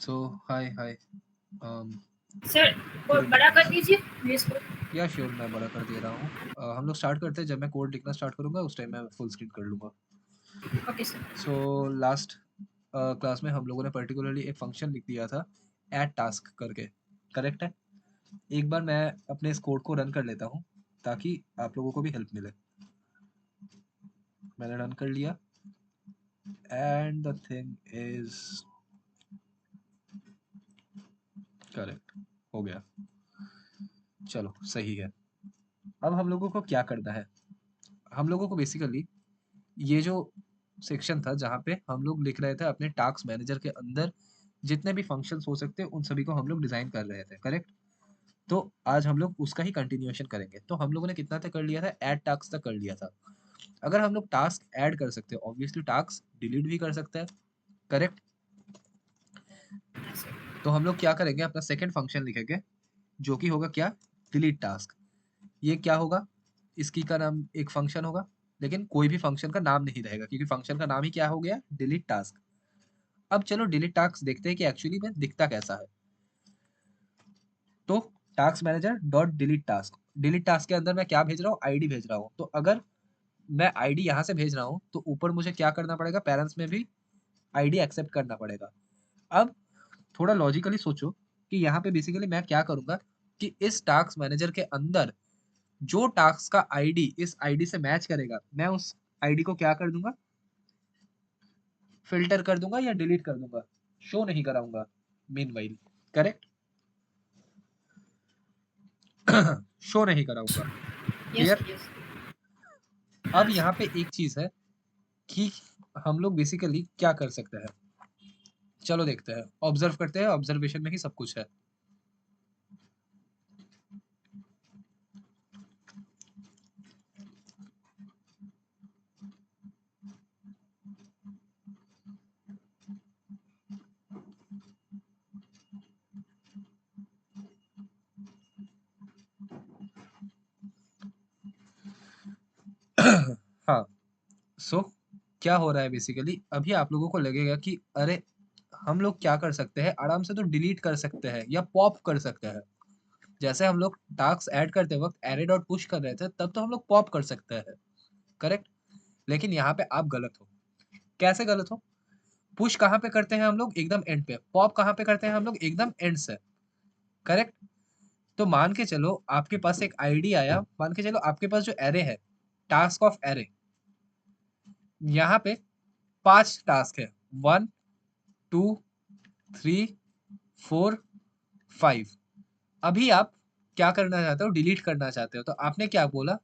सो हाय हाय um, sir good और evening. बड़ा कर दीजिए प्लीज को। या श्योर मैं बड़ा कर दे रहा हूँ. हम लोग स्टार्ट करते हैं. जब मैं कोड लिखना स्टार्ट करूंगा उस टाइम मैं फुल स्क्रीन कर लूंगा. Okay sir. So last class में हम लोगों ने पर्टिकुलरली एक फंक्शन लिख दिया था एड टास्क करके. करेक्ट है. एक बार मैं अपने इस कोड को रन कर लेता हूँ ताकि आप लोगों को भी हेल्प मिले. मैंने रन कर लिया and the thing is correct. हो गया. चलो सही है. अब हम लोगों को क्या करना है. हम लोगों को बेसिकली ये जो सेक्शन था जहाँ पे हम लोग लिख रहे थे अपने टास्क मैनेजर के अंदर जितने भी फंक्शंस हो सकते हैं उन सभी को हम लोग डिजाइन कर रहे थे. करेक्ट. तो आज हम लोग उसका ही कंटिन्यूएशन करेंगे. तो हम लोगों ने कितना तक कर लिया था. ऐड टास्क तक कर लिया था. अगर हम लोग टास्क ऐड कर सकते हैं ऑब्वियसली टास्क डिलीट भी कर सकते हैं. करेक्ट. तो हम लोग क्या करेंगे अपना सेकंड फंक्शन लिखेंगे जो कि होगा क्या. Delete task. ये क्या होगा. इसकी का नाम एक फंक्शन होगा लेकिन कोई भी फंक्शन का नाम नहीं रहेगा क्योंकि फंक्शन का नाम ही क्या हो गया. Delete task. अब चलो डिलीट टास्क देखते हैं कि एक्चुअली में दिखता कैसा है. तो task manager dot delete task. Delete task के अंदर मैं क्या भेज रहा हूँ. आईडी भेज रहा हूँ. तो अगर मैं आईडी यहाँ से भेज रहा हूँ तो ऊपर मुझे क्या करना पड़ेगा. पेरेंट्स में भी आईडी एक्सेप्ट करना पड़ेगा. अब थोड़ा लॉजिकली सोचो कि यहाँ पे बेसिकली मैं क्या करूंगा कि इस टास्क मैनेजर के अंदर जो टास्क का आईडी इस आईडी से मैच करेगा मैं उस आईडी को क्या कर दूंगा. फिल्टर कर दूंगा या डिलीट कर दूंगा. शो नहीं कराऊंगा मीनवाइल. करेक्ट. शो नहीं कराऊंगा. Yes clear. यस। अब हाँ यहाँ सर। पे एक चीज है कि हम लोग बेसिकली क्या कर सकते हैं. चलो देखते हैं. ऑब्जर्व करते हैं. ऑब्जर्वेशन में ही सब कुछ है. हाँ. सो क्या हो रहा है बेसिकली अभी आप लोगों को लगेगा कि अरे हम लोग क्या कर सकते हैं. आराम से तो डिलीट कर सकते हैं या पॉप कर सकते हैं. जैसे हम लोग टास्क ऐड करते वक्त एरे डॉट पुश कर रहे थे तब तो हम लोग पॉप कर सकते हैं. करेक्ट. लेकिन यहाँ पे आप गलत हो. कैसे गलत हो. पुश कहाँ पे करते हैं हम लोग. एकदम एंड पे. पॉप कहाँ पे करते हैं हम लोग. एकदम एंड से. करेक्ट. तो मान के चलो आपके पास एक आईडी आया. मान के चलो आपके पास जो एरे है टास्क ऑफ एरे यहाँ पे 5 टास्क है. 1 2 3 4 5. अभी आप क्या करना चाहते हो. डिलीट करना चाहते हो. तो आपने क्या बोला.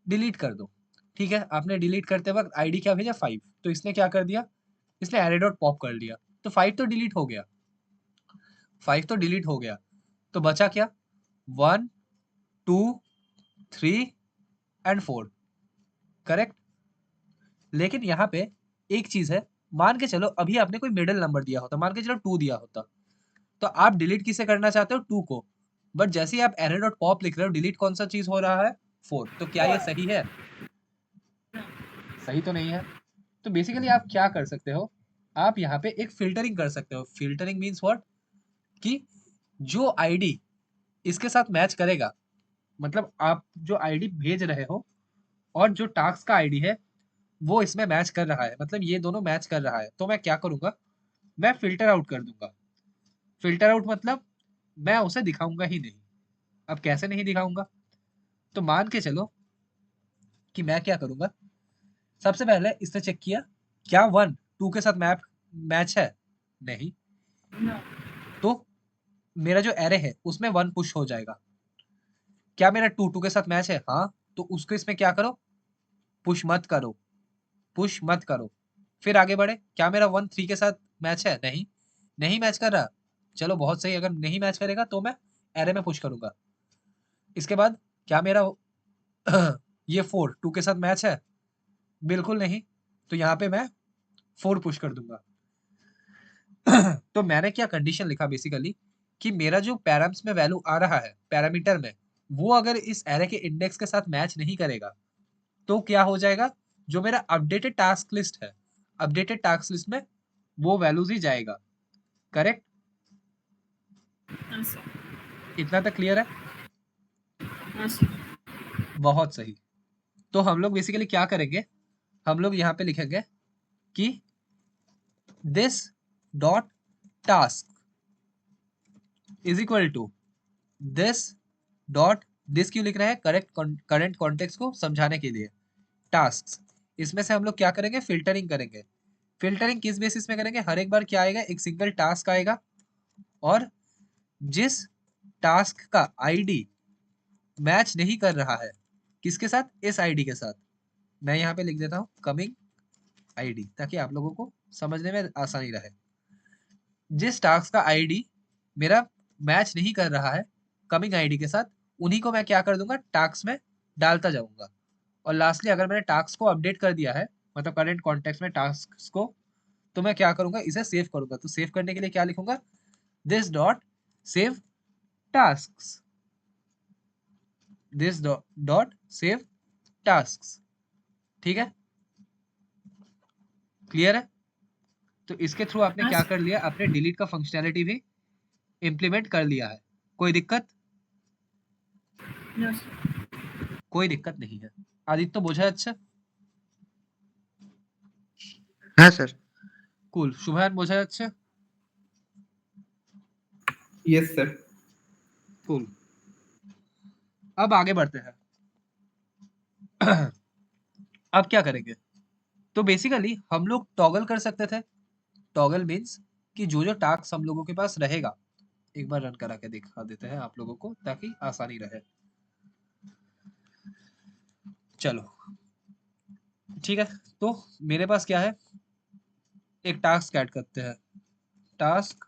डिलीट कर दो. ठीक है. आपने डिलीट करते वक्त आईडी क्या भेजा 5. तो इसने क्या कर दिया. इसने एरे डॉट पॉप कर दिया. तो 5 तो डिलीट हो गया. 5 तो डिलीट हो गया. तो बचा क्या. 1 2 3 एंड 4. करेक्ट. लेकिन यहाँ पे एक चीज है. मान के चलो अभी आपने कोई मिडिल नंबर दिया होता. मान के चलो 2 दिया होता. तो आप डिलीट किसे करना चाहते हो. 2 को. बट जैसे ही आप एरे डॉट पॉप लिख रहे हो डिलीट कौन सा चीज हो रहा है. 4. तो क्या ये सही है. सही तो नहीं है. तो बेसिकली आप क्या कर सकते हो. आप यहाँ पे एक फिल्टरिंग कर सकते हो. Filtering means what. कि जो आईडी इसके साथ मैच करेगा. मतलब आप जो आईडी भेज रहे हो और जो टास्क का आईडी है वो इसमें मैच कर रहा है. मतलब ये दोनों मैच कर रहा है. तो मैं क्या करूंगा. मैं फिल्टर आउट कर दूंगा. फिल्टर आउट मतलब मैं उसे दिखाऊंगा ही नहीं. अब कैसे नहीं दिखाऊंगा. तो मान के चलो कि मैं क्या करूंगा. सबसे पहले इसने चेक किया क्या 1 2 के साथ मैच है. नहीं. नो। तो मेरा जो एरे है उसमें 1 पुश हो जाएगा. क्या मेरा 2 2 के साथ मैच है. हाँ. तो उसको इसमें क्या करो. पुश मत करो. पुश मत करो. फिर आगे बढ़े. क्या मेरा 1 3 के साथ मैच है. नहीं. नहीं मैच कर रहा. चलो बहुत सही. अगर नहीं मैच करेगा तो मैं एरे में पुश करूंगा. इसके बाद क्या मेरा ये 4 2 के साथ मैच है. बिल्कुल नहीं. तो यहाँ पे मैं 4 पुश कर दूंगा. तो मैंने क्या कंडीशन लिखा बेसिकली कि मेरा जो पैराम्स में वैल्यू आ रहा है पैरामीटर में वो अगर इस एरे के इंडेक्स के साथ मैच नहीं करेगा तो क्या हो जाएगा. जो मेरा अपडेटेड टास्क लिस्ट है अपडेटेड टास्क लिस्ट में वो वैल्यूज ही जाएगा. करेक्ट. हाँ सर। इतना तक क्लियर है? हाँ सर। बहुत सही। तो हम लोग बेसिकली क्या करेंगे, हम लोग यहाँ पे लिखेंगे कि this dot task is equal to this dot, this क्यों लिख रहे हैं, करेक्ट करंट कॉन्टेक्स्ट को समझाने के लिए, टास्क, इसमें से हम लोग क्या करेंगे, फिल्टरिंग करेंगे। फिल्टरिंग किस बेसिस में करेंगे, हर एक बार क्या आएगा, एक सिंगल टास्क आएगा और जिस टास्क का आईडी मैच नहीं कर रहा है किसके साथ, इस आईडी के साथ, मैं यहाँ पे लिख देता हूँ कमिंग आईडी ताकि आप लोगों को समझने में आसानी रहे। जिस टास्क का आईडी मेरा मैच नहीं कर रहा है कमिंग आईडी के साथ, उन्हीं को मैं क्या कर दूंगा, टास्क में डालता जाऊंगा। और लास्टली अगर मैंने टास्क को अपडेट कर दिया है, मतलब करंट कॉन्टेक्स्ट में टास्क को, तो मैं क्या करूंगा, इसे सेव करूंगा। तो सेव करने के लिए क्या लिखूंगा, this dot save task, this dot save task. ठीक है, क्लियर है? तो इसके थ्रू आपने हाँ क्या सर। कर लिया, आपने डिलीट का फंक्शनैलिटी भी इंप्लीमेंट कर लिया है। कोई दिक्कत? No sir. कोई दिक्कत नहीं है। आदित्य बोझा अच्छा, हाँ सर। कूल। शुभान बोझा अच्छा, यस सर। कूल। अब आगे बढ़ते हैं। अब क्या करेंगे, तो बेसिकली हम लोग टॉगल कर सकते थे। टॉगल मीन्स कि जो जो टास्क हम लोगों के पास रहेगा, एक बार रन करा के दिखा देते हैं आप लोगों को ताकि आसानी रहे। चलो ठीक है, तो मेरे पास क्या है, एक टास्क ऐड करते हैं, टास्क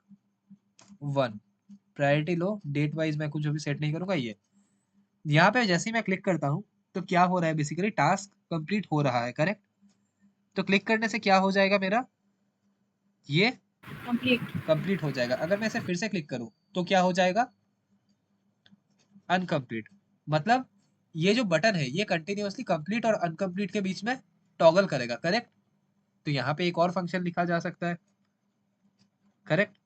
1, प्रायोरिटी लो, डेट वाइज मैं कुछ अभी सेट नहीं करूंगा। ये यहाँ पे जैसे ही मैं क्लिक करता हूँ तो क्या हो रहा है, बेसिकली टास्क कंप्लीट हो रहा है, करेक्ट? तो क्लिक करने से क्या हो जाएगा मेरा, ये कंप्लीट। कंप्लीट हो जाएगा। अगर मैं इसे फिर से क्लिक करूँ तो क्या हो जाएगा, अनकंप्लीट। मतलब ये जो बटन है ये कंटिन्यूअसली कंप्लीट और अनकंप्लीट के बीच में टॉगल करेगा, करेक्ट? तो यहाँ पे एक और फंक्शन लिखा जा सकता है, करेक्ट?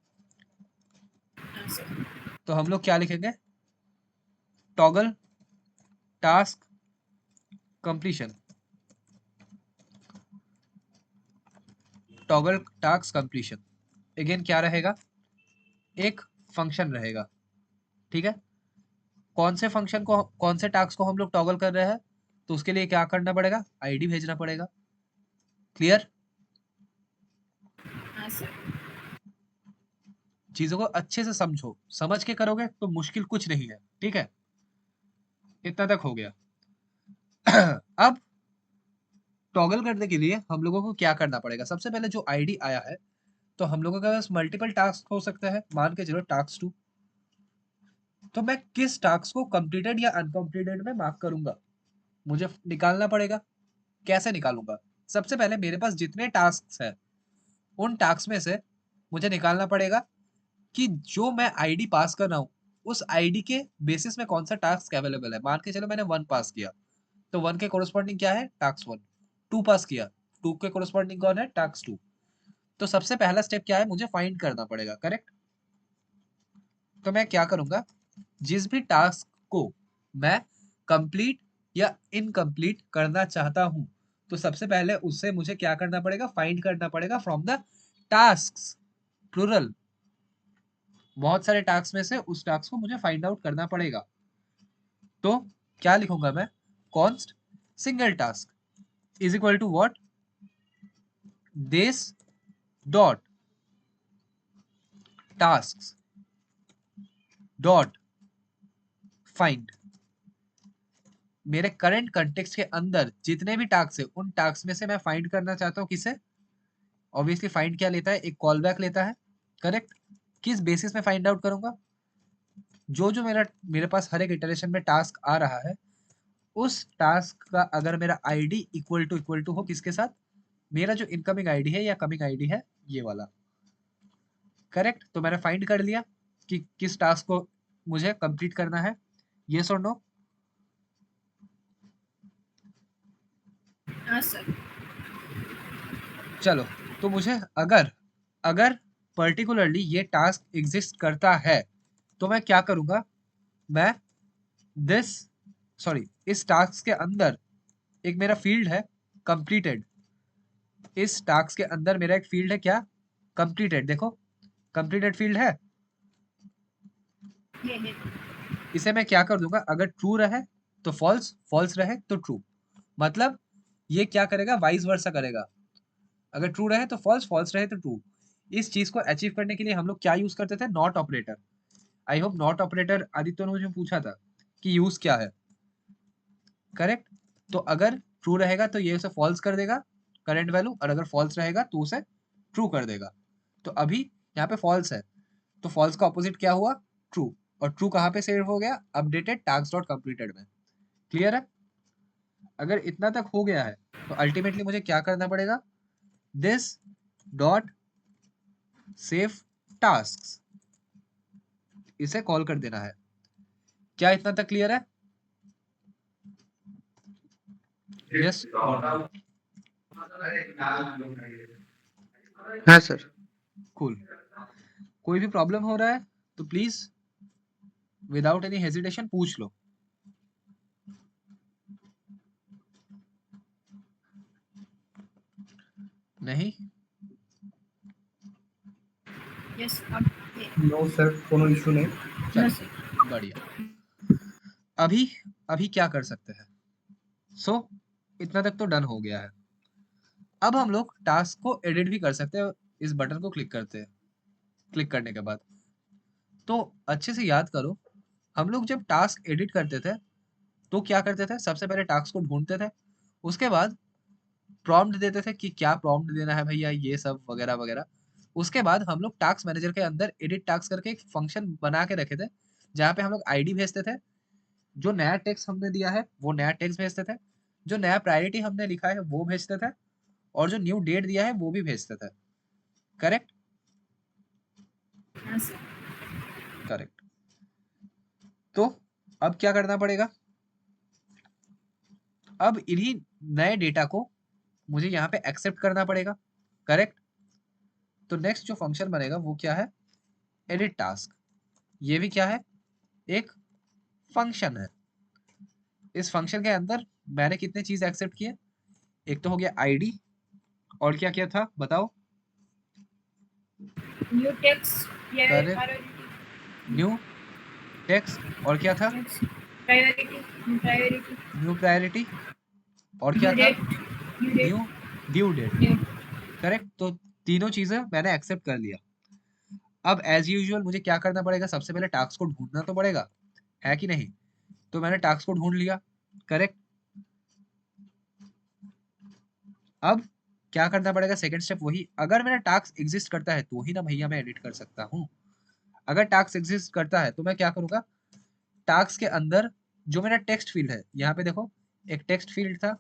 हाँ सर। तो हम लोग क्या लिखेंगे, toggle task completion, toggle task completion. Again क्या रहेगा, एक फंक्शन रहेगा, ठीक है? कौन से फंक्शन को, कौन से टास्क को हम लोग टॉगल कर रहे हैं, तो उसके लिए क्या करना पड़ेगा, आईडी भेजना पड़ेगा। क्लियर? हाँ सर। चीजों को अच्छे से समझो, समझ के करोगे तो मुश्किल कुछ नहीं है, ठीक है? इतना तक हो गया। अब टॉगल करने के लिए हम लोगों को क्या करना पड़ेगा, सबसे पहले जो आईडी आया है, तो हम लोगों के पास मल्टीपल टास्क हो सकता है, मान के चलो टास्क 2। तो मैं किस टास्क को कंप्लीटेड या अनकंप्लीटेड में मार्क करूंगा, मुझे निकालना पड़ेगा। कैसे निकालूंगा, सबसे पहले मेरे पास जितने टास्क है उन टास्क में से मुझे निकालना पड़ेगा कि जो मैं आईडी पास कर रहा हूँ उस आईडी के बेसिस में कौन सा टास्क अवेलेबल है। मान के चलो मैंने 1 पास किया, तो 1 के कोरस्पॉन्डिंग क्या है, टास्क 1। 2 पास किया, 2 के कोरस्पॉन्डिंग कौन है, टास्क 2। तो सबसे पहला स्टेप क्या है, मुझे फाइंड करना पड़ेगा, करेक्ट? तो मैं क्या करूंगा, जिस भी टास्क को मैं कंप्लीट या इनकम्प्लीट करना चाहता हूं, तो सबसे पहले उससे मुझे क्या करना पड़ेगा, फाइंड करना पड़ेगा फ्रॉम द टास्क्स, प्लूरल। बहुत सारे टास्क में से उस टास्क को मुझे फाइंड आउट करना पड़ेगा। तो क्या लिखूंगा मैं, const single task is equal to what, this dot task dot find. मेरे करंट कंटेक्स्ट के अंदर जितने भी टास्क है उन टास्क में से मैं फाइंड करना चाहता हूँ किसे, ऑब्वियसली फाइंड क्या लेता है, एक कॉल बैक लेता है, करेक्ट? किस बेसिस में फाइंड आउट करूंगा, जो जो मेरे पास हर एक इटरेशन में टास्क आ रहा है उस टास्क का अगर मेरा आईडी इक्वल टू हो किसके साथ, मेरा जो इनकमिंग आईडी है या कमिंग आईडी है, ये वाला, करेक्ट? तो मैंने फाइंड कर लिया कि किस टास्क को मुझे कंप्लीट करना है, यस और नो? हाँ सर। चलो, तो मुझे अगर अगर पर्टिकुलरली ये टास्क एग्जिस्ट करता है तो मैं क्या करूंगा, मैं इस टास्क के अंदर एक मेरा फील्ड है कंप्लीटेड, इस टास्क के अंदर मेरा एक फील्ड है क्या, कंप्लीटेड। देखो कंप्लीटेड फील्ड है, है। इसे मैं क्या कर दूंगा, अगर ट्रू रहे तो फॉल्स, फॉल्स रहे तो ट्रू। मतलब ये क्या करेगा, वाइस वर्सा करेगा, अगर ट्रू रहे तो फॉल्स, फॉल्स रहे तो ट्रू। इस चीज को अचीव करने के लिए हम लोग क्या यूज करते थे, not operator. I hope not operator Aditya ने मुझे पूछा था कि यूज क्या है, करेक्ट। तो अगर ट्रू रहेगा तो ये उसे फॉल्स कर देगा करंट वैल्यू, और अगर फॉल्स रहेगा तो उसे ट्रू कर देगा। तो अभी यहाँ पे फॉल्स है, तो फॉल्स का ऑपोजिट क्या हुआ, ट्रू। और ट्रू कहाँ पे सेव हो गया, अपडेटेड टास्क डॉट कंप्लीटेड में। क्लियर है? अगर इतना तक हो गया है तो अल्टीमेटली मुझे क्या करना पड़ेगा, दिस डॉट सेव टास्क, इसे कॉल कर देना है। क्या इतना तक क्लियर है? यस और नो? हाँ सर। कूल। कोई भी प्रॉब्लम हो रहा है तो प्लीज विदाउट एनी हेजिटेशन पूछ लो। नहीं? यस अब नो सर, कोनो इशू नहीं। नो चलो सर। बढ़िया। अभी अभी क्या कर सकते हैं, सो इतना तक तो डन हो गया है। अब हम लोग टास्क को एडिट भी कर सकते हैं, इस बटन को क्लिक करते हैं। क्लिक करने के बाद तो अच्छे से याद करो, हम लोग जब टास्क एडिट करते थे तो क्या करते थे, सबसे पहले टास्क को ढूंढते थे, उसके बाद प्रॉम्प्ट देते थे कि क्या प्रॉम्प्ट देना है भैया, ये सब वगैरह वगैरह। उसके बाद हम लोग टास्क मैनेजर के अंदर एडिट टास्क करके एक फंक्शन बना के रखे थे, जहाँ पे हम लोग आईडी भेजते थे, जो नया टेक्स्ट हमने दिया है वो नया टेक्स्ट भेजते थे, जो नया प्रायोरिटी हमने लिखा है वो भेजते थे, और जो न्यू डेट दिया है वो भी भेजते थे। करेक्ट? हाँ सर। करेक्ट। तो अब क्या करना पड़ेगा, अब इन्हीं नए डेटा को मुझे यहाँ पे एक्सेप्ट करना पड़ेगा। करेक्ट? तो नेक्स्ट जो फंक्शन बनेगा वो क्या है, एडिट टास्क। ये भी क्या है, एक फंक्शन है। इस फंक्शन के अंदर मैंने कितने चीज एक्सेप्ट किए, एक तो हो गया आईडी, और क्या क्या था बताओ। New text correct, new text, और क्या था, प्रायोरिटी प्रायोरिटी न्यू प्रायोरिटी, और क्या न्यू था, date new due date. New correct, तो तीनों चीजें मैंने एक्सेप्ट कर लिया। अब एज यूजुअल मुझे क्या करना पड़ेगा, सबसे पहले टास्क को ढूंढना तो पड़ेगा, है कि नहीं? तो मैंने टास्क को ढूंढ लिया। करेक्ट। अब क्या करना पड़ेगा, सेकंड स्टेप वही, अगर मेरा टास्क एग्जिस्ट करता है तो ही ना भैया मैं एडिट कर सकता हूँ। अगर टास्क एग्जिस्ट करता है तो मैं क्या करूंगा, टास्क के अंदर जो मेरा टेक्स्ट फील्ड है, यहाँ पे देखो एक टेक्स्ट फील्ड था,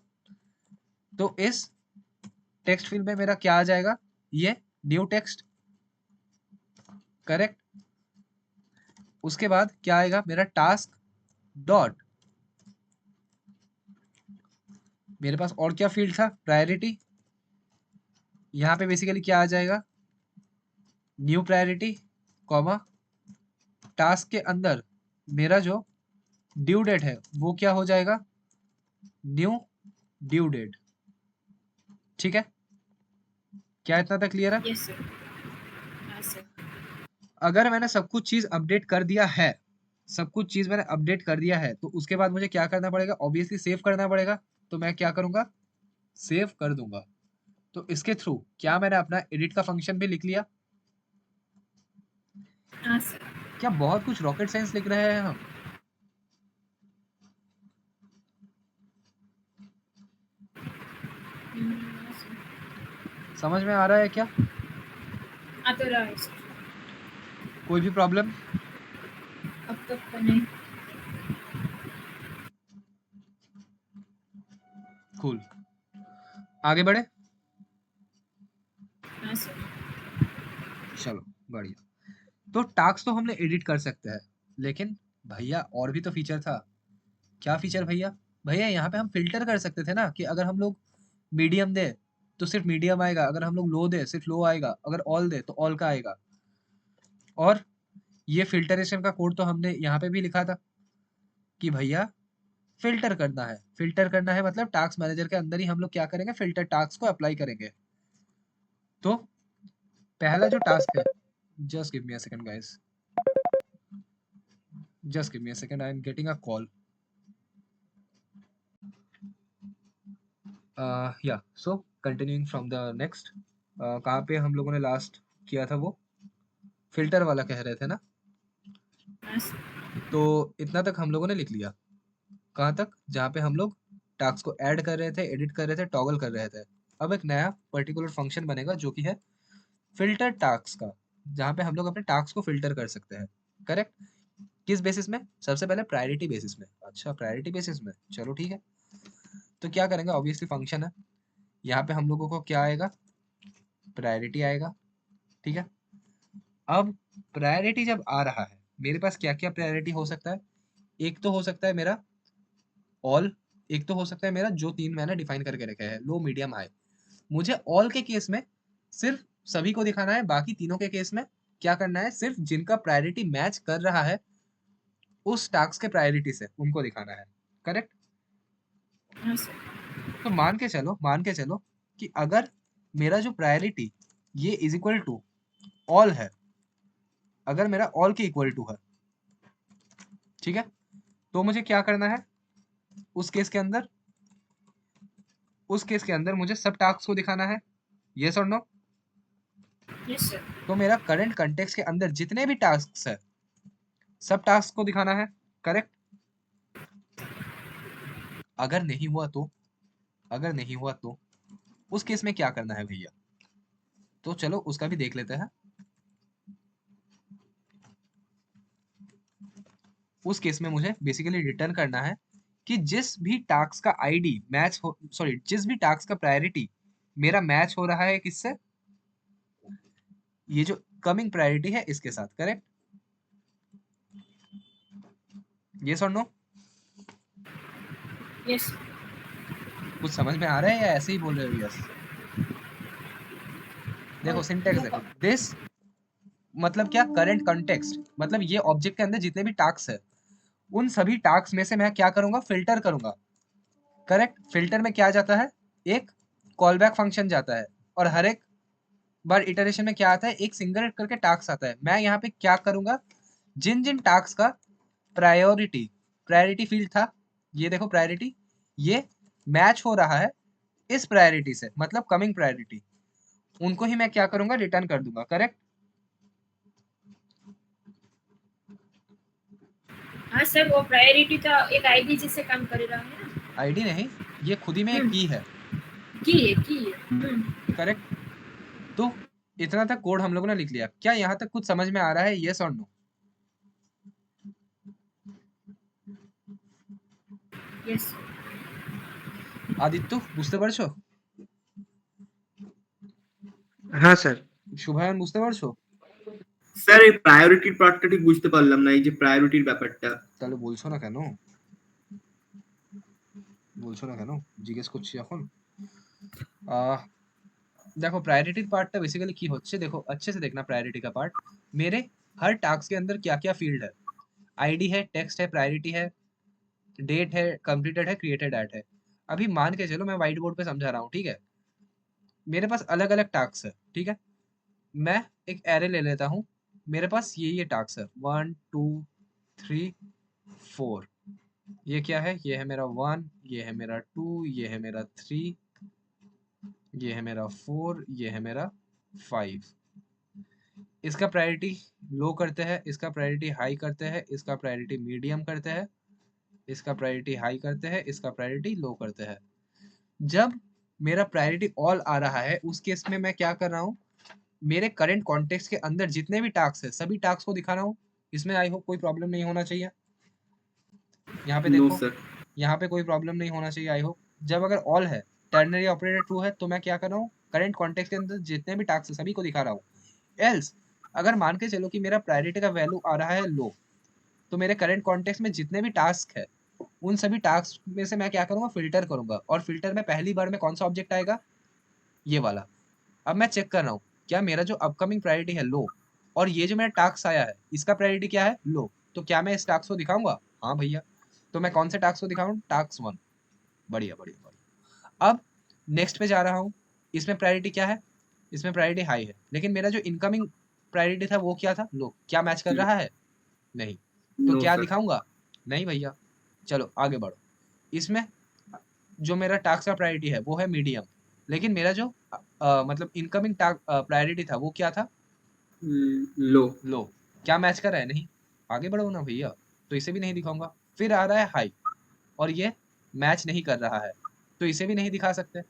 तो इस टेक्स्ट फील्ड में मेरा क्या आ जाएगा, ये न्यू टेक्स्ट। करेक्ट। उसके बाद क्या आएगा, मेरा टास्क डॉट, मेरे पास और क्या फील्ड था, प्रायोरिटी। यहाँ पे बेसिकली क्या आ जाएगा, न्यू प्रायोरिटी, कॉमा, टास्क के अंदर मेरा जो ड्यू डेट है वो क्या हो जाएगा, न्यू ड्यू डेट। ठीक है? क्या इतना तक क्लियर है? Yes sir. हाँ सर। अगर मैंने सब कुछ चीज अपडेट कर दिया है, सब कुछ चीज मैंने अपडेट कर दिया है, तो उसके बाद मुझे क्या करना पड़ेगा, ऑब्वियसली सेव करना पड़ेगा। तो मैं क्या करूंगा, सेव कर दूंगा। तो इसके थ्रू क्या मैंने अपना एडिट का फंक्शन भी लिख लिया। हाँ सर। क्या बहुत कुछ रॉकेट साइंस लिख रहे हैं हम? हाँ सर। समझ में आ रहा है क्या? आ तो रहा है सर। कोई भी प्रॉब्लम? अब तक तो नहीं। कूल। आगे बढ़े? हाँ सर। चलो बढ़िया। तो टास्क तो हमने एडिट कर सकते हैं, लेकिन भैया और भी तो फीचर था। क्या फीचर भैया? भैया यहाँ पे हम फिल्टर कर सकते थे ना, कि अगर हम लोग मीडियम दे तो सिर्फ मीडियम आएगा, अगर हम लोग लो दे सिर्फ लो आएगा, अगर ऑल दे तो ऑल का आएगा। और ये फिल्टरेशन का कोड तो हमने यहाँ पे भी लिखा था कि भैया फिल्टर करना है मतलब टास्क मैनेजर के अंदर ही हम लोग क्या करेंगे, फिल्टर टास्क को अप्लाई करेंगे। तो पहला जो टास्क है, just give me a second guys, just give me a second, I am getting a call. Yeah so continuing from the next, कहाँ पे हम लोगों ने लास्ट किया था, वो फिल्टर वाला कह रहे थे ना। हाँ सर। तो इतना तक हम लोगों ने लिख लिया। कहाँ तक? जहाँ पे हम लोग टास्क को ऐड कर रहे थे, एडिट कर रहे थे, टॉगल कर रहे थे। अब एक नया पर्टिकुलर फंक्शन बनेगा जो कि है फिल्टर टास्क का, जहाँ पे हम लोग अपने टास्क को फिल्टर कर सकते हैं। करेक्ट? किस बेसिस में? सबसे पहले प्रायोरिटी बेसिस में। अच्छा, प्रायोरिटी बेसिस में, चलो ठीक है। तो क्या करेंगे, ऑब्वियसली फंक्शन है, यहाँ पे हम लोगों को क्या आएगा, प्रायोरिटी आएगा। ठीक है, अब प्रायोरिटी जब आ रहा है, मेरे पास क्या क्या प्रायोरिटी हो सकता है? एक तो हो सकता है मेरा ऑल, एक तो हो सकता है मेरा जो तीन मैंने डिफाइन करके रखे हैं, लो मीडियम हाई। मुझे ऑल के केस में सिर्फ सभी को दिखाना है, बाकी तीनों के केस में क्या करना है, सिर्फ जिनका प्रायोरिटी मैच कर रहा है उस टास्क के प्रायोरिटी से उनको दिखाना है। करेक्ट? हाँ सर। तो मान के चलो कि अगर मेरा जो प्रायोरिटी ये इज इक्वल टू ऑल है, अगर मेरा ऑल के इक्वल टू है, ठीक है, तो मुझे क्या करना है उस केस के अंदर? उस केस के अंदर मुझे सब टास्क को दिखाना है, यस और नो? Yes sir. तो मेरा करंट कंटेक्स्ट के अंदर जितने भी टास्क है सब टास्क को दिखाना है। करेक्ट? अगर नहीं हुआ तो, अगर नहीं हुआ तो उस केस में क्या करना है भैया? तो चलो उसका भी देख लेते हैं। उस केस में मुझे बेसिकली रिटर्न करना है कि जिस भी टास्क का आईडी मैच हो, सॉरी, जिस भी टास्क का प्रायोरिटी मेरा मैच हो रहा है किससे, ये जो कमिंग प्रायोरिटी है इसके साथ। करेक्ट? यस और नो? यस। कुछ समझ में आ रहा है या ऐसे ही बोल रहे हो यस? देखो सिंटेक्स देखो, दिस मतलब क्या, करंट कॉन्टेक्स्ट मतलब ये ऑब्जेक्ट के अंदर जितने भी टास्क है उन सभी टास्क में से मैं क्या करूंगा, फिल्टर करूंगा। करेक्ट? फिल्टर में क्या जाता है, एक कॉल बैक फंक्शन जाता है, और हर एक बार इटरेशन में क्या आता है, एक सिंगल करके टास्क आता है। मैं यहाँ पे क्या करूंगा, जिन जिन टास्क का प्रायोरिटी प्रायोरिटी फील्ड था, ये देखो प्रायोरिटी, ये मैच हो रहा है इस प्रायोरिटी से, मतलब कमिंग प्रायोरिटी, उनको ही मैं क्या करूंगा, रिटर्न कर दूंगा। करेक्ट? हाँ सर, वो प्रायोरिटी तो एक आईडी जिससे काम कर रहा है ना। आईडी नहीं, ये खुद ही में एक की है। की है। करेक्ट? तो इतना तक कोड हम लोगों ने लिख लिया। क्या यहाँ तक कुछ समझ में आ रहा है, यस और नो? यस। আদিত্য বুঝতে পারছো? হ্যাঁ স্যার। শুভায়ন বুঝতে পারছো? স্যার এই প্রায়োরিটির পার্টটা ঠিক বুঝতে পারলাম না, এই যে প্রায়োরিটির ব্যাপারটা। তাহলে বলছো না কেন? বলছো না কেন? জিজ্ঞেস করছি এখন। देखो प्रायोरिटी पार्ट बेसिकली की होच्छे, देखो अच्छे से देखना प्रायोरिटी का पार्ट। मेरे हर टास्क के अंदर क्या क्या फील्ड है, आईडी है, टेक्स्ट है, प्रायोरिटी है, डेट है, कंप्लीटेड है, क्रिएटेड एट है। अभी मान के चलो मैं व्हाइट बोर्ड पे समझा रहा हूँ, ठीक है? मेरे पास अलग अलग टास्क है, ठीक है? मैं एक एरे ले लेता हूँ, मेरे पास ये टास्क है 1 2 3 4। ये क्या है, ये है मेरा 1, ये है मेरा 2, ये है मेरा 3, ये है मेरा 4, ये है मेरा 5। इसका प्रायोरिटी लो करते हैं, इसका प्रायोरिटी हाई करते हैं, इसका प्रायोरिटी मीडियम करते हैं, इसका प्रायोरिटी हाई करते हैं, इसका प्रायोरिटी लो करते हैं। जब मेरा प्रायोरिटी ऑल आ रहा है उस केस में मैं क्या कर रहा हूँ, मेरे करंट कॉन्टेक्स्ट के अंदर जितने भी टास्क है सभी टास्क को दिखा रहा हूँ। इसमें आई होप कोई प्रॉब्लम नहीं होना चाहिए। यहाँ पे नो देखो, सर। यहाँ पे कोई प्रॉब्लम नहीं होना चाहिए आई होप। जब अगर ऑल है, टर्नरी ऑपरेटर ट्रू है, तो मैं क्या कर रहा हूँ, करंट कॉन्टेक्स्ट के अंदर जितने भी टास्क है सभी को दिखा रहा हूँ। एल्स अगर मान के चलो कि मेरा प्रायोरिटी का वैल्यू आ रहा है लो, तो मेरे करंट कॉन्टेक्स्ट में जितने भी टास्क है उन सभी टास्क में से मैं क्या करूंगा, फिल्टर करूंगा। और फिल्टर में पहली बार में कौन सा ऑब्जेक्ट आएगा, ये वाला। अब मैं चेक कर रहा हूँ क्या मेरा जो अपकमिंग प्रायोरिटी है लो, और ये जो मेरा टास्क आया है इसका प्रायोरिटी क्या है? लो। तो क्या मैं इस टास्क को दिखाऊंगा? हाँ भैया। तो मैं कौन से टास्क को दिखाऊं? टास्क 1। बढ़िया बढ़िया बढ़िया। अब नेक्स्ट पे जा रहा हूँ। इसमें प्रायोरिटी क्या है? इसमें प्रायोरिटी हाई है, लेकिन मेरा जो इनकमिंग प्रायोरिटी था वो क्या था? लो। क्या मैच कर रहा है? नहीं। तो नो क्या सर। दिखाऊंगा? नहीं भैया। चलो आगे बढ़ो। इसमें जो मेरा टास्क का प्रायोरिटी है वो है मीडियम, लेकिन मेरा जो मतलब इनकमिंग प्रायोरिटी था वो क्या था? लो। लो। क्या मैच कर रहा है? नहीं। आगे बढ़ो ना भैया। तो इसे भी नहीं दिखाऊंगा। फिर आ रहा है हाई, और ये मैच नहीं कर रहा है, तो इसे भी नहीं दिखा सकते।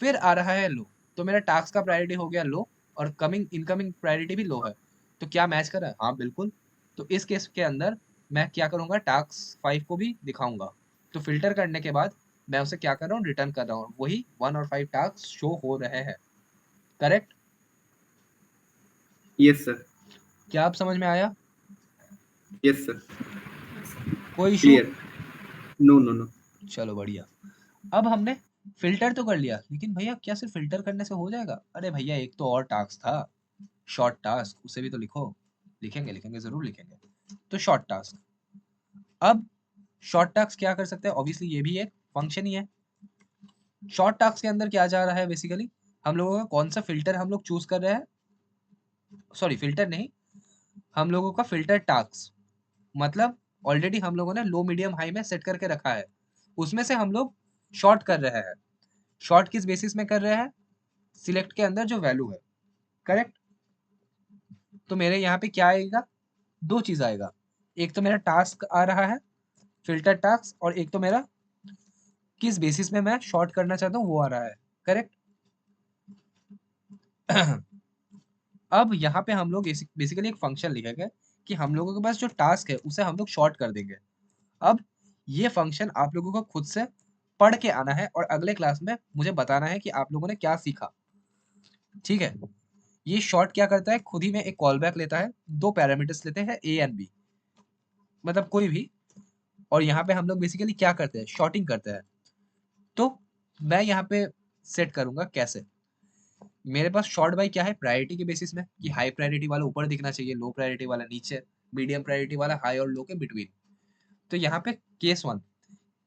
फिर आ रहा है लो, तो मेरा टास्क का प्रायोरिटी हो गया लो, और कमिंग इनकमिंग प्रायोरिटी भी लो है। तो क्या मैच कर रहा है? हाँ बिल्कुल। तो इस केस के अंदर मैं क्या करूंगा? टास्क 5 को भी दिखाऊंगा। तो फिल्टर करने के बाद मैं उसे क्या कर रहा हूँ? रिटर्न कर रहा हूँ। वही 1 और 5 टास्क शो हो रहे हैं। करेक्ट? Yes sir. क्या आप समझ में आया? Yes sir. कोई issue? Clear. No no no. चलो बढ़िया। अब हमने फिल्टर तो कर लिया, लेकिन भैया क्या सिर्फ फिल्टर करने से हो जाएगा? अरे भैया एक तो और टास्क था, शॉर्ट टास्क, उसे भी तो लिखो। लिखेंगे लिखेंगे जरूर लिखेंगे। तो शॉर्ट टास्क। अब शॉर्ट टास्क क्या कर सकते हैं? ऑब्वियसली ये भी एक फंक्शन ही है। शॉर्ट टास्क के अंदर क्या जा रहा है बेसिकली? हम लोगों का कौन सा फिल्टर हम लोग चूज कर रहे हैं? सॉरी फिल्टर नहीं, हम लोगों का फिल्टर टास्क, मतलब ऑलरेडी हम लोगों ने लो मीडियम हाई में सेट करके रखा है, उसमें से हम लोग शॉर्ट कर रहे हैं। शॉर्ट किस बेसिस में कर रहे हैं? सिलेक्ट के अंदर जो वैल्यू है। करेक्ट? तो मेरे यहाँ पे क्या आएगा? दो चीज आएगा। एक तो मेरा टास्क आ रहा है, फिल्टर टास्क, और एक तो मेरा किस बेसिस में मैं शॉर्ट करना चाहता हूँ वो आ रहा है। करेक्ट? अब यहाँ पे हम लोग बेसिकली एक फंक्शन लिखेंगे कि हम लोगों के पास जो टास्क है उसे हम लोग शॉर्ट कर देंगे। अब ये फंक्शन आप लोगों को खुद से पढ़ के आना है, और अगले क्लास में मुझे बताना है कि आप लोगों ने क्या सीखा। ठीक है? ये शॉर्ट क्या करता है? खुद ही में एक कॉल बैक लेता है, दो पैरामीटर्स लेते हैं ए एंड बी, मतलब कोई भी, और यहाँ पे हम लोग बेसिकली क्या करते हैं? शॉर्टिंग करते हैं। तो मैं यहाँ पे सेट करूंगा कैसे? मेरे पास शॉर्ट बाय क्या है? प्रायोरिटी के बेसिस में, कि हाई प्रायोरिटी वाला ऊपर दिखना चाहिए, लो प्रायोरिटी वाला नीचे, मीडियम प्रायोरिटी वाला हाई और लो के बिटवीन। तो यहाँ पे केस 1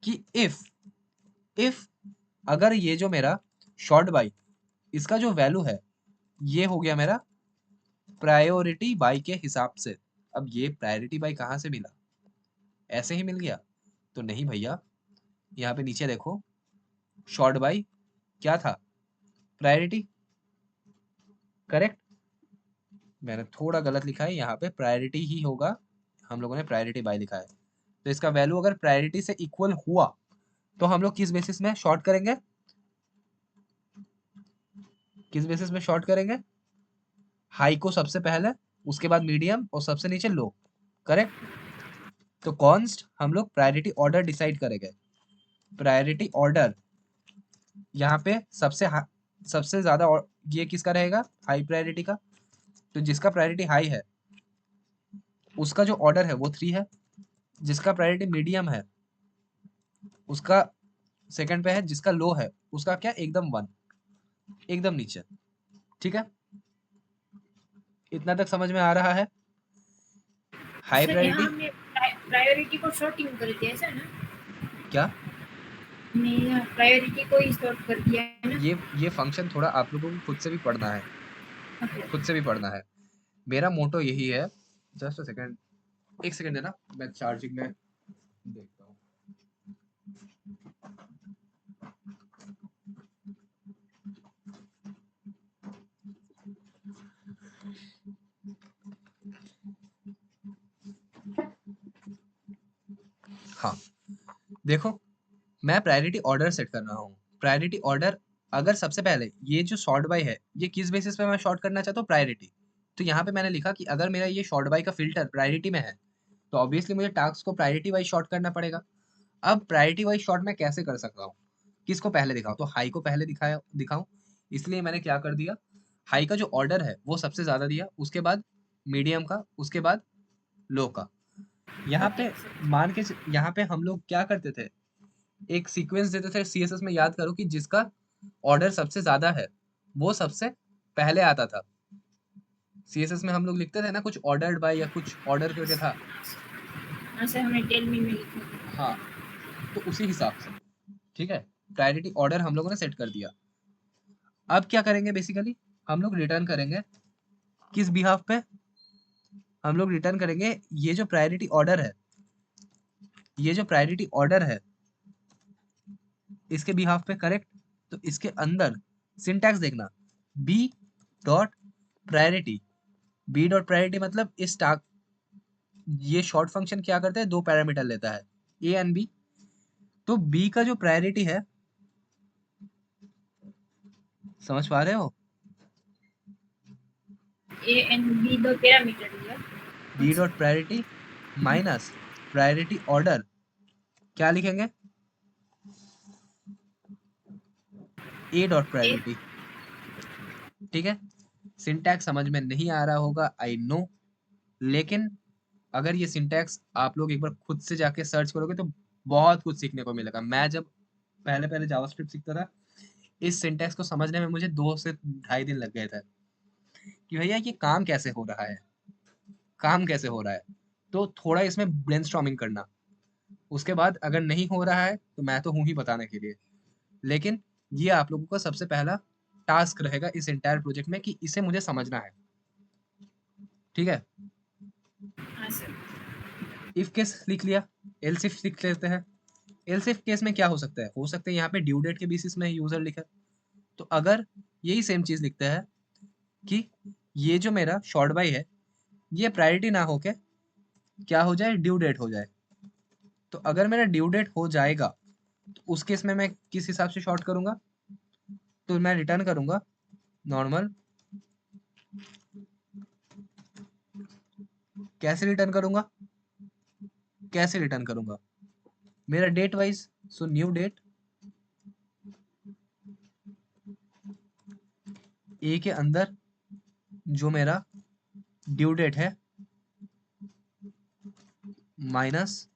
कि इफ अगर ये जो मेरा शॉर्ट बाय, इसका जो वैल्यू है ये हो गया मेरा प्रायोरिटी बाय के हिसाब से। अब ये प्रायोरिटी बाय कहाँ से मिला? ऐसे ही मिल गया? तो नहीं भैया। यहाँ पे नीचे देखो, शॉर्ट बाय क्या था? प्रायोरिटी। करेक्ट? मैंने थोड़ा गलत लिखा है, यहाँ पे प्रायोरिटी ही होगा, हम लोगों ने प्रायोरिटी बाय लिखा है। तो इसका वैल्यू अगर प्रायोरिटी से इक्वल हुआ तो हम लोग किस बेसिस में शॉर्ट करेंगे? किस बेसिस में शॉर्ट करेंगे? हाई को सबसे पहले, उसके बाद मीडियम, और सबसे नीचे लो। करेक्ट? तो कॉन्स्ट हम लोग प्रायोरिटी ऑर्डर डिसाइड करेंगे। प्रायोरिटी ऑर्डर यहाँ पे सबसे ज्यादा ये किसका रहेगा? हाई प्रायोरिटी का। तो जिसका प्रायोरिटी हाई है उसका जो ऑर्डर है वो 3 है। जिसका प्रायोरिटी मीडियम है उसका सेकंड पे है। जिसका लो है उसका क्या? एकदम 1, एकदम नीचे। ठीक है? इतना तक समझ में आ रहा है? हाई सर यहाँ प्रायोरिटी हमने प्रायोरिटी को शॉर्टिंग कर दिया ऐसा ना? क्या? हमने प्रायोरिटी को ही शॉर्ट कर दिया है ना? ये फंक्शन थोड़ा आप लोगों को खुद से भी पढ़ना है, Okay. खुद से भी पढ़ना है। मेरा मोटो यही है। जस्ट अ सेकंड, एक सेकंड है ना, मैं चार्जिंग में देखता हूँ। हाँ देखो, मैं प्रायोरिटी ऑर्डर सेट कर रहा हूँ। प्रायोरिटी ऑर्डर, अगर सबसे पहले ये जो शॉर्ट बाय है ये किस बेसिस पे मैं शॉर्ट करना चाहता हूँ? प्रायोरिटी। तो यहाँ पे मैंने लिखा कि अगर मेरा ये शॉर्ट बाय का फिल्टर प्रायोरिटी में है तो ऑब्वियसली मुझे टास्क को प्रायोरिटी वाइज शॉर्ट करना पड़ेगा। अब प्रायोरिटी वाइज शॉर्ट मैं कैसे कर सकता हूँ? किसको पहले दिखाऊं? तो हाई को पहले दिखाऊं। इसलिए मैंने क्या कर दिया, हाई का जो ऑर्डर है वो सबसे ज्यादा दिया, उसके बाद मीडियम का, उसके बाद लो का। यहाँ Okay, पे यहाँ पे हम लोग क्या करते थे? एक सीक्वेंस देते थे सीएसएस में, याद करो, कि जिसका ऑर्डर सबसे ज्यादा है वो सबसे पहले आता था। CSS में हम लोग लिखते थे ना कुछ ऑर्डर्ड बाय या कुछ ऑर्डर करके था। हाँ सर, हमने टेल मी में लिखा था। हाँ, तो उसी हिसाब से, ठीक है, प्रायोरिटी ऑर्डर हम लोगों ने सेट कर दिया। अब क्या करेंगे बेसिकली, हम लोग रिटर्न करेंगे किस बिहाफ पे, हम लोग रिटर्न करेंगे ये जो प्रायोरिटी ऑर्डर है, ये जो प्रायोरिटी ऑर्डर है इसके बिहाफ पे, करेक्ट। तो इसके अंदर सिंटैक्स देखना, b dot priority, b dot priority मतलब इस टास्क, ये शॉर्ट फंक्शन क्या करता है, दो पैरामीटर लेता है, ए एंड बी। तो बी का जो प्रायोरिटी है, समझ पा रहे हो, ए एंड बी दो पैरामीटर लिया। B dot priority minus priority order, क्या लिखेंगे, ए डॉट प्रायोरिटी, ठीक है। सिंटैक्स समझ में नहीं आ रहा होगा, आई नो, लेकिन अगर ये सिंटैक्स आप लोग एक बार खुद से जाके सर्च करोगे तो बहुत कुछ सीखने को मिलेगा। मैं जब पहले पहले जावास्क्रिप्ट सीखता था, इस सिंटैक्स को समझने में मुझे 2 से ढाई दिन लग गए थे कि भैया ये काम कैसे हो रहा है, काम कैसे हो रहा है। तो थोड़ा इसमें ब्रेनस्टॉर्मिंग करना, उसके बाद अगर नहीं हो रहा है तो मैं तो हूँ ही बताने के लिए, लेकिन ये आप लोगों का सबसे पहला टास्क रहेगा इस एंटायर प्रोजेक्ट में कि इसे मुझे समझना है, ठीक है। हाँ सर। इफ केस लिख लिया, एल्स इफ लिख लेते हैं। एल्स इफ केस में क्या हो सकता है, हो सकता है यहाँ पे ड्यू डेट के बेसिस में यूजर लिखा, तो अगर यही सेम चीज लिखता है कि ये जो मेरा शॉर्ट बाई है ये प्रायोरिटी ना होके क्या हो जाए, ड्यू डेट हो जाए। तो अगर मेरा ड्यू डेट हो जाएगा तो उस केस में मैं किस हिसाब से शॉर्ट करूंगा, तो मैं रिटर्न करूंगा नॉर्मल, कैसे रिटर्न करूंगा, कैसे रिटर्न करूंगा, मेरा date wise, so new date, A के अंदर जो मेरा ड्यू डेट है माइनस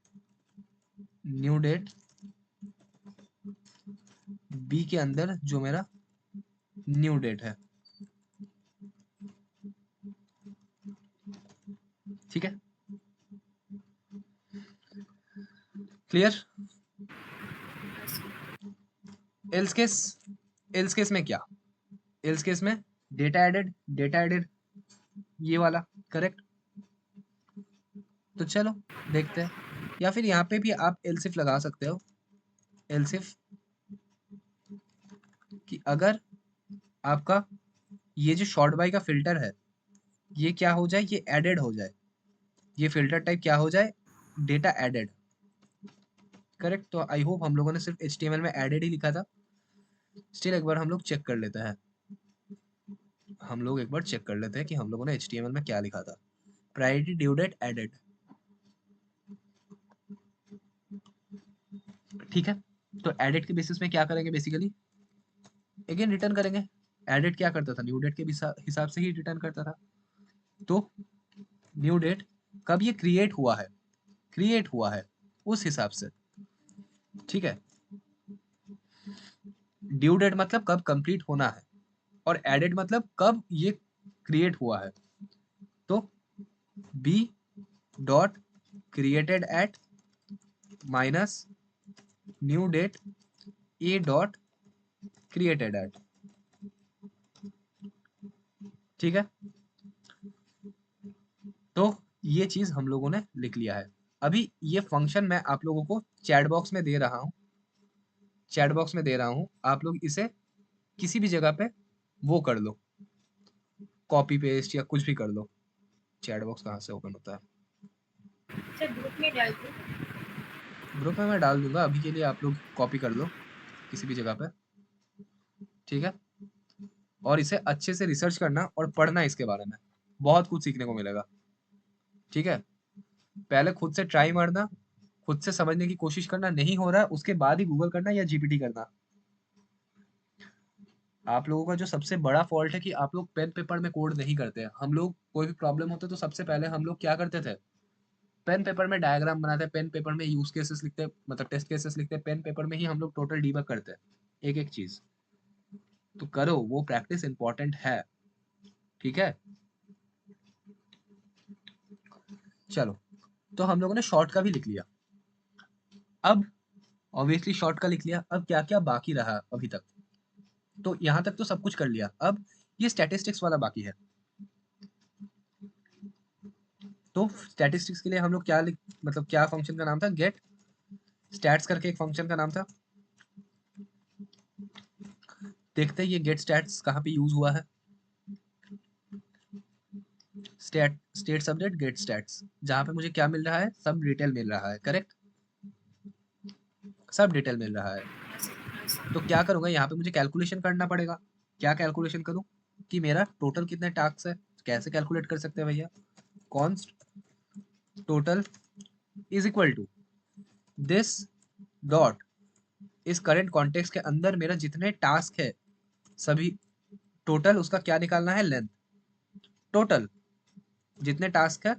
न्यू डेट, बी के अंदर जो मेरा न्यू डेट है, ठीक है, clear. Else case, else case में क्या, एल्स केस में डेटा एडेड, डेटा एडेड ये वाला, करेक्ट। तो चलो देखते हैं, या फिर यहाँ पे भी आप एल्सिफ लगा सकते हो, एल्सिफ कि अगर आपका ये जो शॉर्ट बाई का फिल्टर है ये क्या हो जाए, ये एडेड हो जाए, ये फिल्टर टाइप क्या हो जाए, डेटा एडेड, करेक्ट। तो आई होप हम लोगों ने सिर्फ HTML में एडेड ही लिखा था, स्टिल एक बार हम लोग चेक कर लेते हैं, हम लोग एक बार चेक कर लेते हैं कि हम लोगों ने HTML में क्या लिखा था, प्रायोरिटी ड्यू डेट एडेड, ठीक है। तो एडेड के बेसिस में क्या करेंगे बेसिकली, अगेन रिटर्न करेंगे। एडेड क्या करता था, न्यू डेट के हिसाब से ही रिटर्न करता था। तो न्यू डेट कब ये क्रिएट हुआ है, क्रिएट हुआ है उस हिसाब से, ठीक है। ड्यू डेट मतलब कब कंप्लीट होना है, और एडेड मतलब कब ये क्रिएट हुआ है। तो b dot created at minus new date a dot created at, ठीक है। तो ये चीज हम लोगों ने लिख लिया है। अभी ये फंक्शन मैं आप लोगों को चैट बॉक्स में दे रहा हूँ, चैट बॉक्स में दे रहा हूँ, आप लोग इसे किसी भी जगह पे वो कर लो, कॉपी पेस्ट या कुछ भी कर लो। चैट बॉक्स कहाँ से ओपन होता है, सर ग्रुप में डाल दो। ग्रुप में मैं डाल दूंगा, अभी के लिए आप लोग कॉपी कर लो किसी भी जगह पे, ठीक है। और इसे अच्छे से रिसर्च करना और पढ़ना इसके बारे में, बहुत कुछ सीखने को मिलेगा, ठीक है। पहले खुद से ट्राई मारना, खुद से समझने की कोशिश करना, नहीं हो रहा है उसके बाद ही गूगल करना या GPT करना। आप लोगों का जो सबसे बड़ा फॉल्ट है कि आप लोग पेन पेपर में कोड नहीं करते हैं। हम लोग कोई भी प्रॉब्लम होता है तो सबसे पहले हम लोग क्या करते थे, पेन पेपर में डायग्राम बनाते, पेन पेपर में यूज केसेस लिखते, मतलब टेस्ट केसेस लिखते, पेन पेपर में ही हम लोग टोटल डीबग करते हैं एक एक चीज। तो करो, वो प्रैक्टिस इंपॉर्टेंट है, ठीक है। चलो, तो हम लोगों ने शॉर्ट का भी लिख लिया। अब ऑब्वियसली शॉर्ट का लिख लिया, अब क्या क्या बाकी रहा अभी तक? तो यहाँ तक तो सब कुछ कर लिया, अब ये स्टैटिस्टिक्स वाला बाकी है। तो स्टैटिस्टिक्स के लिए हम लोग क्या मतलब क्या फंक्शन का नाम था? गेट स्टैट्स करके एक फंक्शन का नाम था। देखते हैं ये गेट स्टैट्स कहाँ पे यूज हुआ है। स्टेट सबनेट गेट स्टैट्स, जहाँ पे मुझे क्या मिल रहा है? सब डिटेल मिल रहा है, करेक्ट? सब डिटेल मिल रहा है। तो क्या करूंगा, यहाँ पे मुझे कैलकुलेशन करना पड़ेगा। क्या कैलकुलेशन करूं कि मेरा टोटल कितने टास्क है? कैसे कैलकुलेट कर सकते हैं भैया? Const total is equal to this dot इस करंट कॉन्टेक्स्ट के अंदर मेरा जितने टास्क है सभी टोटल, उसका क्या निकालना है? लेंथ। टोटल जितने टास्क है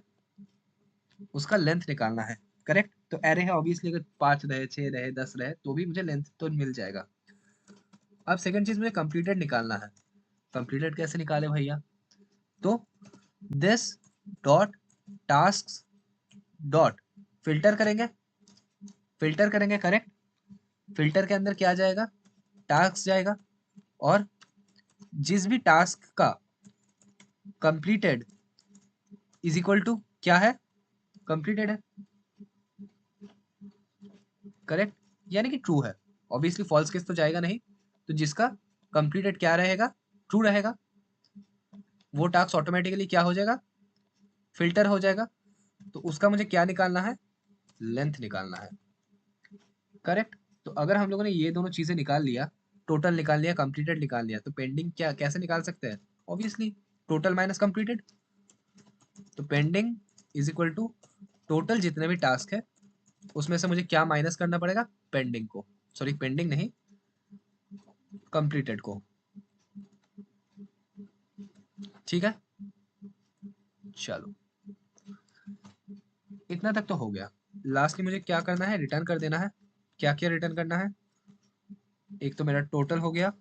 उसका लेंथ निकालना है, करेक्ट? तो एरे है ऑब्वियसली, अगर 5 रहे, 6 रहे, 10 रहे तो भी मुझे लेंथ तो मिल जाएगा। अब सेकंड चीज मुझे कंप्लीटेड निकालना है। कंप्लीटेड कैसे निकाले भैया? तो this dot task dot filter करेंगे, फिल्टर करेंगे, करेक्ट? फिल्टर के अंदर क्या जाएगा? टास्क जाएगा, और जिस भी टास्क का कंप्लीटेड इज इक्वल टू क्या है? कंप्लीटेड है, करेक्ट? यानी कि ट्रू है। ऑब्वियसली फॉल्स केस तो जाएगा नहीं, तो जिसका कंप्लीटेड क्या रहेगा? ट्रू रहेगा। वो टास्क ऑटोमेटिकली क्या हो जाएगा? फिल्टर हो जाएगा। तो उसका मुझे क्या निकालना है? लेंथ निकालना है, करेक्ट? तो अगर हम लोगों ने ये दोनों चीजें निकाल लिया, टोटल निकाल लिया, कंप्लीटेड निकाल लिया, तो पेंडिंग क्या कैसे निकाल सकते हैं? Obviously total minus completed. तो pending is equal to total जितने भी टास्क है उसमें से मुझे क्या माइनस करना पड़ेगा? पेंडिंग को, सॉरी पेंडिंग नहीं, कंप्लीटेड को। ठीक है, चलो इतना तक तो हो गया। लास्टली मुझे क्या करना है? रिटर्न कर देना है। क्या क्या रिटर्न करना है? एक तो मेरा टोटल हो गया,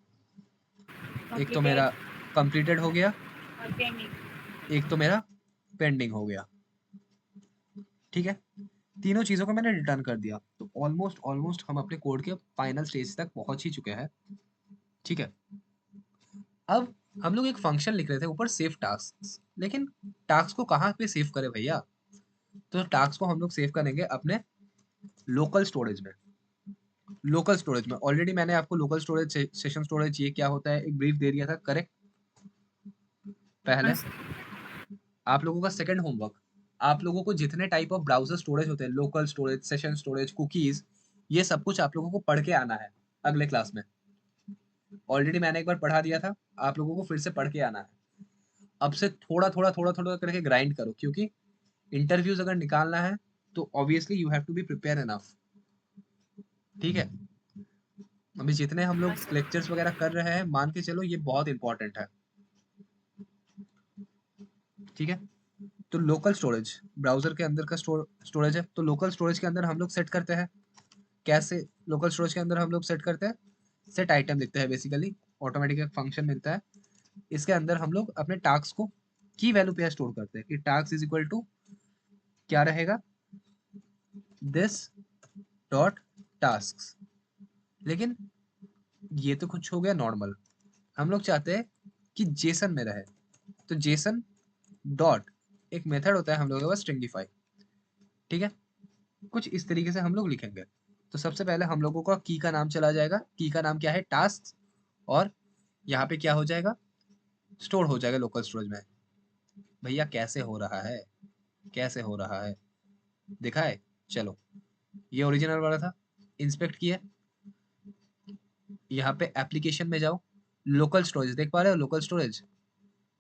एक तो मेरा कंप्लीटेड हो गया, और पेंडिंग। एक तो मेरा पेंडिंग हो गया। ठीक है, तीनों चीजों को मैंने रिटर्न कर दिया। तो ऑलमोस्ट ऑलमोस्ट हम अपने कोड के फाइनल स्टेज तक पहुंच ही चुके हैं। ठीक है, अब हम लोग एक फंक्शन लिख रहे थे ऊपर सेव टास्क, लेकिन टास्क को कहाँ पे सेव करें भैया? तो टास्क को हम लोग सेव करेंगे अपने लोकल स्टोरेज में। लोकल स्टोरेज में ऑलरेडी मैंने आपको लोकल स्टोरेज, सेशन स्टोरेज ये क्या होता है एक ब्रीफ दे दिया था, करेक्ट? पहले आप लोगों का सेकंड होमवर्क, आप लोगों को जितने टाइप ऑफ ब्राउजर स्टोरेज होते हैं, local storage, session storage, cookies, ये सब कुछ आप लोगों को पढ़ के आना है अगले क्लास में। ऑलरेडी मैंने एक बार पढ़ा दिया था, आप लोगों को फिर से पढ़ के आना है। अब से थोड़ा थोड़ा थोड़ा थोड़ा करके ग्राइंड करो, क्योंकि इंटरव्यूज अगर निकालना है तो obviously you have to be prepare enough. ठीक है, अभी जितने हम लोग लेक्चर्स वगैरह कर रहे हैं, मान के चलो ये बहुत इंपॉर्टेंट है। ठीक है, तो लोकल स्टोरेज ब्राउजर के अंदर का स्टोरेज है। तो लोकल स्टोरेज के अंदर हम लोग सेट करते हैं कैसे? लोकल स्टोरेज के अंदर हम लोग सेट करते हैं, सेट आइटम लिखते हैं बेसिकली, ऑटोमेटिक एक फंक्शन मिलता है। इसके अंदर हम लोग अपने टास्क को की वैल्यू पे स्टोर करते हैं कि टास्क इज इक्वल टू क्या रहेगा? This dot task. लेकिन ये तो कुछ हो गया नॉर्मल, हम लोग चाहते हैं कि जेसन में रहे। तो जेसन डॉट एक मेथड होता है हम लोगों के पास, स्ट्रिंगिफाई। ठीक है, कुछ इस तरीके से हम लोग लिखेंगे। तो सबसे पहले हम लोगों का की का नाम चला जाएगा। की का नाम क्या है? टास्क। और यहाँ पे क्या हो जाएगा? स्टोर हो जाएगा लोकल स्टोरेज में। भैया कैसे हो रहा है? कैसे हो रहा है दिखा है? चलो, ये ओरिजिनल वाला था, इंस्पेक्ट किए, यहाँ पे एप्लीकेशन में जाओ, लोकल स्टोरेज देख पा रहे हो? Local storage.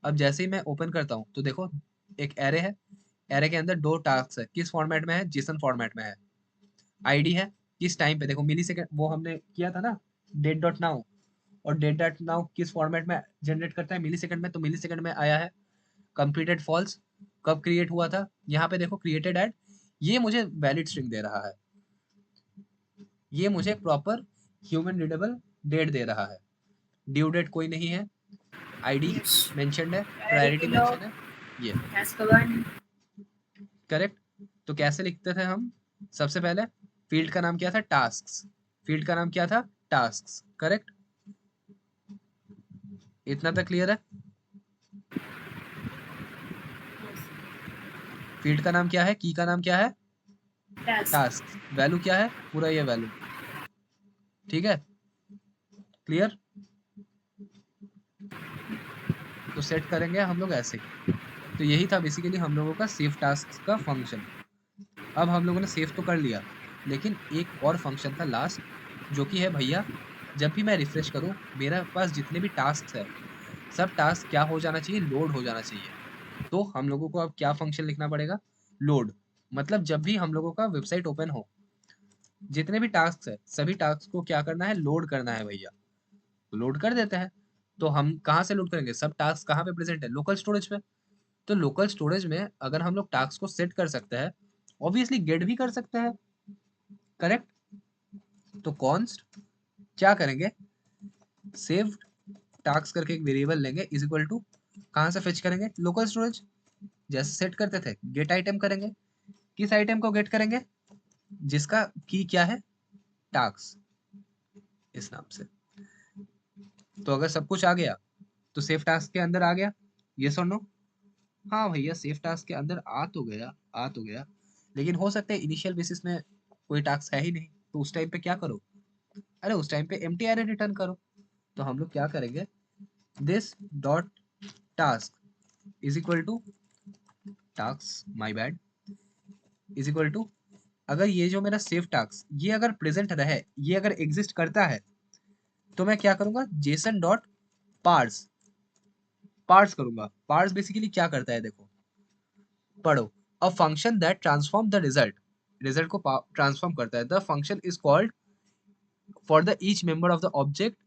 अब जैसे ही मैं ओपन करता हूँ तो देखो एक एरे है, एरे के अंदर दो टास्क है, किस फॉर्मेट में है? जेसन फॉर्मेट में है। आईडी है किस टाइम पे? देखो मिली सेकेंड, वो हमने किया था ना डेट डॉट नाउ, और डेट डॉट नाउ किस फॉर्मेट में जनरेट करता है? मिली सेकेंड में। तो मिली सेकेंड में आया है। कंप्लीटेड फॉल्स, कब क्रिएट हुआ था? यहाँ पे देखो क्रिएटेड एट, ये मुझे वैलिड स्ट्रिंग दे रहा है, ये मुझे प्रॉपर ह्यूमन रीडेबल डेट दे रहा है। ड्यू डेट कोई नहीं है, आईडी Yes. मेंशन्ड है, प्रायोरिटी Priority log. मेंशन है। ये Task 1. करेक्ट। तो कैसे लिखते थे हम? सबसे पहले फील्ड का नाम क्या था? टास्क्स। फील्ड का नाम क्या था? टास्क्स। करेक्ट। इतना तक क्लियर है? फील्ड का नाम क्या है? की का नाम क्या है? टास्क। टास्क। वैल्यू क्या है? पूरा ये वैल्यू। ठीक है, क्लियर। तो सेट करेंगे हम लोग ऐसे ही। तो यही था बेसिकली हम लोगों का सेव टास्क का फंक्शन। अब हम लोगों ने सेव तो कर लिया, लेकिन एक और फंक्शन था लास्ट, जो कि है भैया, जब भी मैं रिफ्रेश करूं मेरे पास जितने भी टास्क है सब टास्क क्या हो जाना चाहिए? लोड हो जाना चाहिए। तो हम लोगों को अब क्या फंक्शन लिखना पड़ेगा? लोड। मतलब जब भी हम लोगों का वेबसाइट ओपन हो, जितने भी टास्क है सभी टास्क को क्या करना है? लोड करना है भैया। तो लोड कर देते हैं। तो हम कहाँ से लोड करेंगे? सब टास्क कहाँ पे प्रेजेंट है? लोकल स्टोरेज पे। तो लोकल स्टोरेज में अगर हम लोग टास्क को सेट कर सकते हैं, ऑब्वियसली गेट भी कर सकते हैं। करेक्ट। तो कॉन्स्ट क्या करेंगे? सेव टास्क करके एक वेरिएबल लेंगे, इज इक्वल टू कहाँ से फेच करेंगे? Local storage. जैसे सेट करते थे गेट आइटम करेंगे। किस आइटम को गेट करेंगे? जिसका की क्या है? टास्क, इस नाम से। तो अगर सब कुछ आ गया तो सेव टास्क के अंदर आ गया, ये सुन लो। हाँ भैया, सेव टास्क के अंदर आ तो गया, आ तो गया, लेकिन हो सकता है इनिशियल बेसिस में कोई टास्क है ही नहीं, तो उस टाइम पे क्या करो? अरे उस टाइम पे एम्प्टी एरे रिटर्न करो। तो हम लोग क्या करेंगे? This dot task is equal to task, my bad, is equal to, अगर ये जो मेरा सेव टास्क ये अगर प्रेजेंट रहे, ये अगर एग्जिस्ट करता है, तो मैं क्या करूंगा? जेसन डॉट पार्स, पार्स करूंगा। पार्स बेसिकली क्या करता है देखो, पढ़ो। A function that transform the result, result को ट्रांसफॉर्म करता है। The function is called for the each member of the object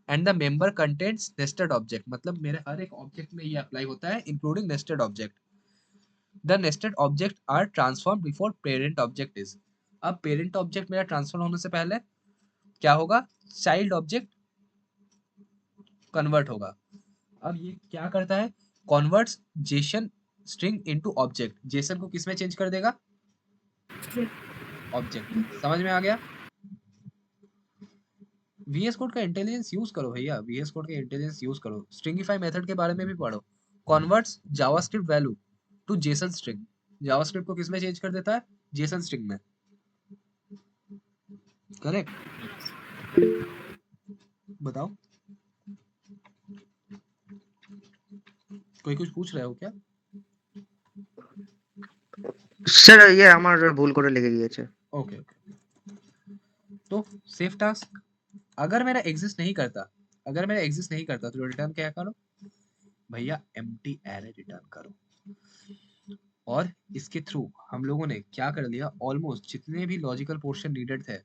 and the member contents nested object. मतलब मेरे हर एक ऑब्जेक्ट में ये अप्लाई होता है, including nested object. The nested object are transform before parent object is. अब parent object मेरा transform होने से पहले क्या होगा? चाइल्ड ऑब्जेक्ट कन्वर्ट होगा। अब ये क्या करता है? Converts Jason string into object. Jason को किस में चेंज कर देगा? ऑब्जेक्ट में। समझ में आ गया? VS कोड का इंटेलिजेंस यूज करो भैया, VS कोड का इंटेलिजेंस यूज करो। स्ट्रिंगिफाई मेथड के बारे में भी पढ़ो। Converts JavaScript value to JSON string. JavaScript को किस में चेंज कर देता है? जेसन स्ट्रिंग में। करेक्ट। बताओ, कोई कुछ पूछ रहे हो क्या? স্যার ইয়ে আমার ভুল করে লেগে গিয়েছে। Okay okay. तो सेफ टास्क अगर मेरा एग्जिस्ट नहीं करता, अगर मेरा एग्जिस्ट नहीं करता तो रिटर्न क्या करो भैया? एम्प्टी एरे रिटर्न करो। और इसके थ्रू हम लोगों ने क्या कर लिया? ऑलमोस्ट जितने भी लॉजिकल पोर्शन नीडेड थे,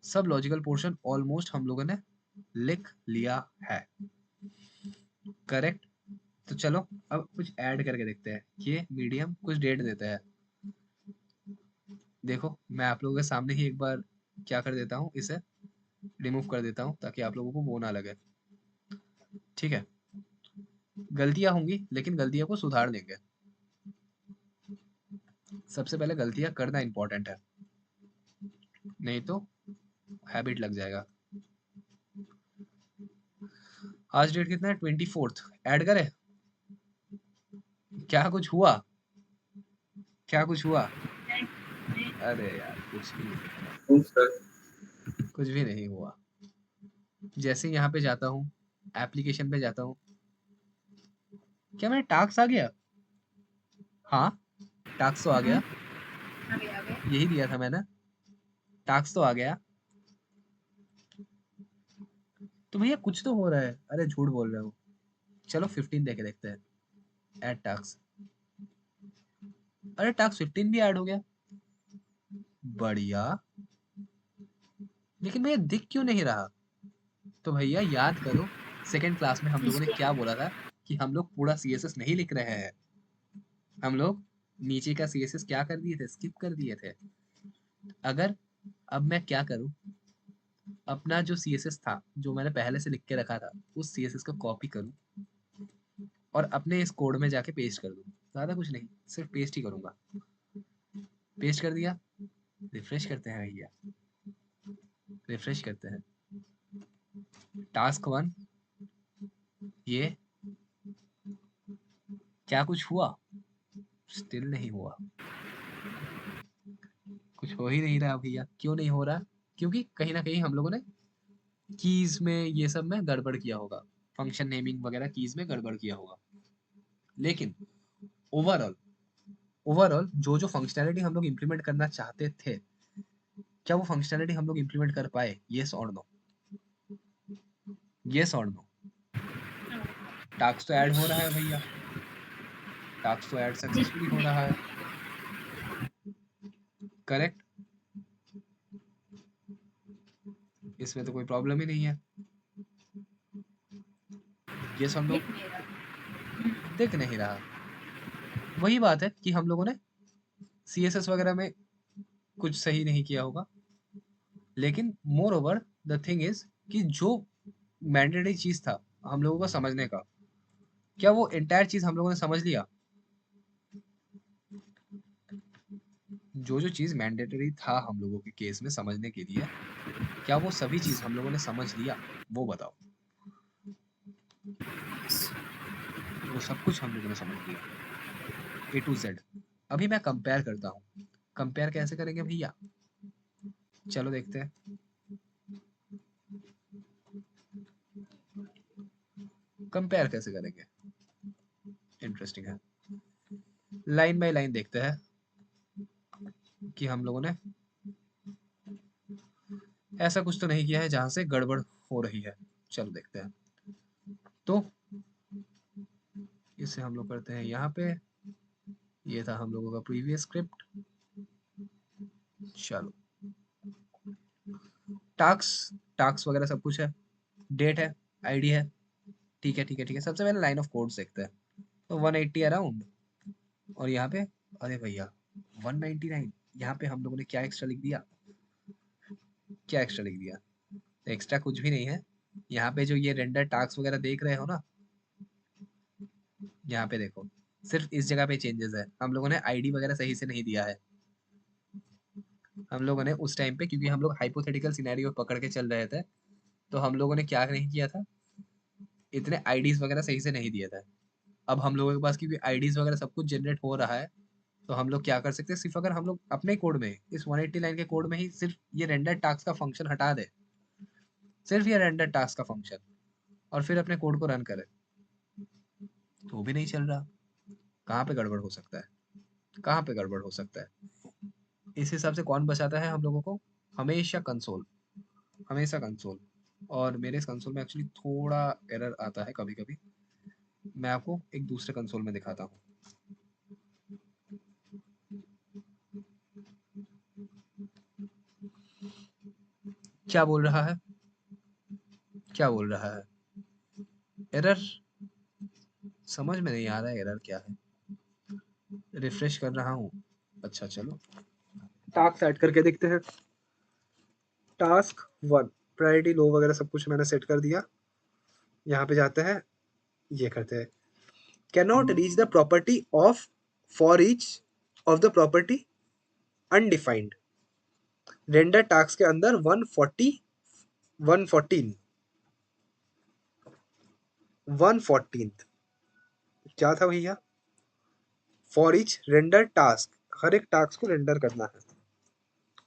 सब लॉजिकल पोर्शन ऑलमोस्ट हम लोगों ने लिख लिया है। करेक्ट। तो चलो अब कुछ ऐड करके देखते हैं। ये मीडियम कुछ डेट देते हैं। देखो मैं आप लोगों के सामने ही एक बार क्या कर देता हूँ, इसे रिमूव कर देता हूँ ताकि आप लोगों को वो ना लगे। ठीक है, गलतियां होंगी लेकिन गलतियों को सुधार लेंगे। सबसे पहले गलतियां करना इंपॉर्टेंट है, नहीं तो हैबिट लग जाएगा। आज डेट कितना है? 24th। ऐड करें? क्या कुछ हुआ? क्या कुछ हुआ? अरे यार कुछ भी नहीं, कुछ भी नहीं हुआ। जैसे यहाँ पे जाता हूँ, एप्लीकेशन पे जाता हूँ, क्या मेरा टास्क आ गया? हाँ, टास्क तो आ गया, आगे यही दिया था मैंने। टास्क तो आ गया। तो भैया कुछ तो हो रहा है। अरे झूठ बोल रहे हो। चलो 15 देके देखते हैं। Add task. अरे टास्क 15 भी ऐड हो गया, बढ़िया। लेकिन भैया दिख क्यों नहीं रहा? तो भैया याद करो, सेकंड क्लास में हम लोगों ने क्या बोला था कि हम लोग पूरा CSS नहीं लिख रहे हैं, हम लोग नीचे का CSS क्या कर दिए थे? स्किप कर दिए थे। अगर अब मैं क्या करूं, अपना जो CSS था जो मैंने पहले से लिख के रखा था, उस CSS को कॉपी करूं और अपने इस कोड में जाके पेस्ट कर दूं, ज़्यादा कुछ नहीं, सिर्फ पेस्ट ही करूँगा। पेस्ट कर दिया, रिफ्रेश करते हैं भैया, रिफ्रेश करते हैं। टास्क 1 ये क्या कुछ हुआ? स्टिल नहीं हुआ, कुछ हो ही नहीं रहा भैया। क्यों नहीं हो रहा? क्योंकि कहीं ना कहीं हम लोगों ने कीज में ये सब में गड़बड़ किया होगा, फंक्शन नेमिंग वगैरह कीज में गड़बड़ किया होगा। लेकिन ओवरऑल ओवरऑल जो जो फंक्शनैलिटी हम लोग इम्प्लीमेंट करना चाहते थे, क्या वो फंक्शनैलिटी हम लोग इम्प्लीमेंट कर पाए? येस और नो? येस और नो? टास्क तो ऐड हो रहा है भैया, टास्क तो ऐड सक्सेसफुली हो रहा है, करेक्ट? इसमें तो कोई प्रॉब्लम ही नहीं है। येस और नो? दिख नहीं रहा। दिख नहीं रहा। वही बात है कि हम लोगों ने CSS वगैरह में कुछ सही नहीं किया होगा। लेकिन more over the thing is कि जो मैंडेटरी चीज था हम लोगों को समझने का, क्या वो एंटायर चीज हम लोगों ने समझ लिया? जो जो चीज मैंडेटरी था हम लोगों के केस में समझने के लिए, क्या वो सभी चीज हम लोगों ने समझ लिया? वो बताओ। वो सब कुछ हम लोगों ने समझ लिया, A to Z। अभी मैं कंपेयर करता हूँ। कंपेयर कैसे करेंगे भैया? चलो देखते हैं। कंपेयर कैसे करेंगे, इंटरेस्टिंग है। लाइन बाय लाइन देखते हैं कि हम लोगों ने ऐसा कुछ तो नहीं किया है जहां से गड़बड़ हो रही है। चलो देखते हैं। तो इसे हम लोग करते हैं यहाँ पे। ये था हम लोगों का प्रीवियस स्क्रिप्ट। चलो टास्क वगैरह सब कुछ है, डेट है, आईडी है, ठीक है ठीक है ठीक है। सबसे पहले लाइन ऑफ कोड देखते हैं। तो 180 अराउंड, और यहाँ पे अरे भैया 199। यहाँ पे हम लोगों ने क्या एक्स्ट्रा लिख दिया? क्या एक्स्ट्रा लिख दिया? तो एक्स्ट्रा कुछ भी नहीं है। यहाँ पे जो ये रेंडर टास्क वगैरह देख रहे हो ना, यहाँ पे देखो, सिर्फ इस जगह पे चेंजेस है। हम लोगों ने आईडी वगैरह सही से नहीं दिया है। हम लोगों ने उस टाइम पे, क्योंकि हम लोग हाइपोथेटिकल सिनेरियो पकड़ के चल रहे थे, तो हम लोगों ने क्या नहीं किया था, इतने आईडीज वगैरह सही से नहीं दिए थे। अब हम लोगों के पास क्योंकि आईडीज वगैरह सब कुछ जनरेट हो रहा है, तो हम लोग क्या कर सकते हैं, सिर्फ अगर हम लोग अपने कोड में, इस 180 लाइन के कोड में ही सिर्फ ये रेंडर टास्क का फंक्शन हटा दे, सिर्फ ये रेंडर टास्क का फंक्शन, और फिर अपने कोड को रन करें, तो भी नहीं चल रहा। कहाँ पे गड़बड़ हो सकता है? कहाँ पे गड़बड़ हो सकता है? इस हिसाब से कौन बचाता है हम लोगों को? हमेशा कंसोल, हमेशा कंसोल। और मेरे इस कंसोल में एक्चुअली थोड़ा एरर आता है कभी कभी। मैं आपको एक दूसरे कंसोल में दिखाता हूँ। क्या बोल रहा है? क्या बोल रहा है? एरर समझ में नहीं आ रहा है, एरर क्या है। रिफ्रेश कर रहा हूँ। अच्छा चलो टास्क सेट करके देखते हैं। टास्क 1 प्रायोरिटी लो वगैरह सब कुछ मैंने सेट कर दिया। यहाँ पे जाते हैं, ये करते हैं, can not reach the property of for each of the property undefined. Render task के अंदर 114 क्या था भैया? फॉर ईच रेंडर टास्क, हर एक टास्क को रेंडर करना है,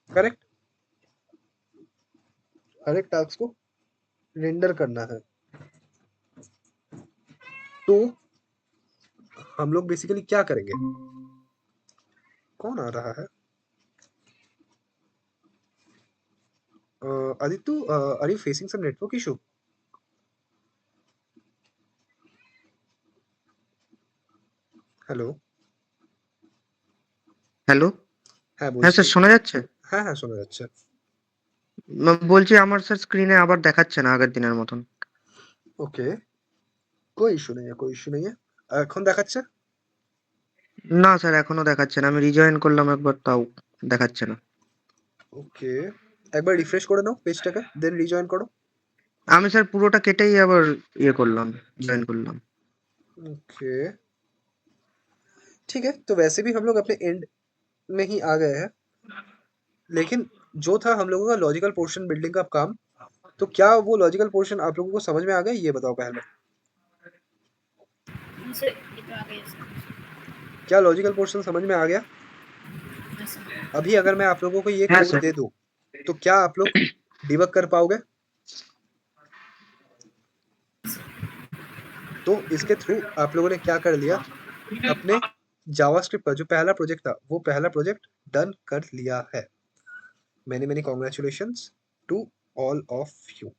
करेक्ट? हर एक टास्क को रेंडर करना है। तो हम लोग बेसिकली क्या करेंगे? कौन आ रहा है? Aditya, are you facing some network issue? Hello, hello. হ্যাঁ হ্যাঁ বলছি। স্যার, শোনা যাচ্ছে? হ্যাঁ, হ্যাঁ শোনা যাচ্ছে। বলছি আমার স্যার স্ক্রিনে আবার দেখাচ্ছে না আগের দিনের মতন। ওকে, कोई इश्यू नहीं है, कोई इश्यू नहीं है। এখন দেখাচ্ছে? না স্যার, এখনো দেখাচ্ছে না। আমি রিজয়েন করলাম একবার, তাও দেখাচ্ছে না। ওকে, একবার রিফ্রেশ করে নাও পেজটাকে, দেন রিজয়েন করো। আমি স্যার পুরোটা কেটেই আবার করলাম, জয়েন করলাম। ওকে, ठीक है, तो वैसे भी हम लोग अपने एंड में ही आ गए हैं, लेकिन जो था हम लोगों का लॉजिकल पोर्शन बिल्डिंग का काम, तो क्या वो लॉजिकल पोर्शन आप लोगों को समझ में आ गया, ये बताओ पहले। सर ये तो आ गया सर। क्या लॉजिकल पोर्शन समझ में आ गया? हाँ सर। अभी अगर मैं आप लोगों को ये हाँ कोड सर। दे दूं, तो क्या आप लोग डिबग कर पाओगे? तो इसके थ्रू आप लोगों ने क्या कर लिया, अपने जावास्क्रिप्ट का जो पहला प्रोजेक्ट था, वो पहला प्रोजेक्ट डन कर लिया है। Many many congratulations to all of you.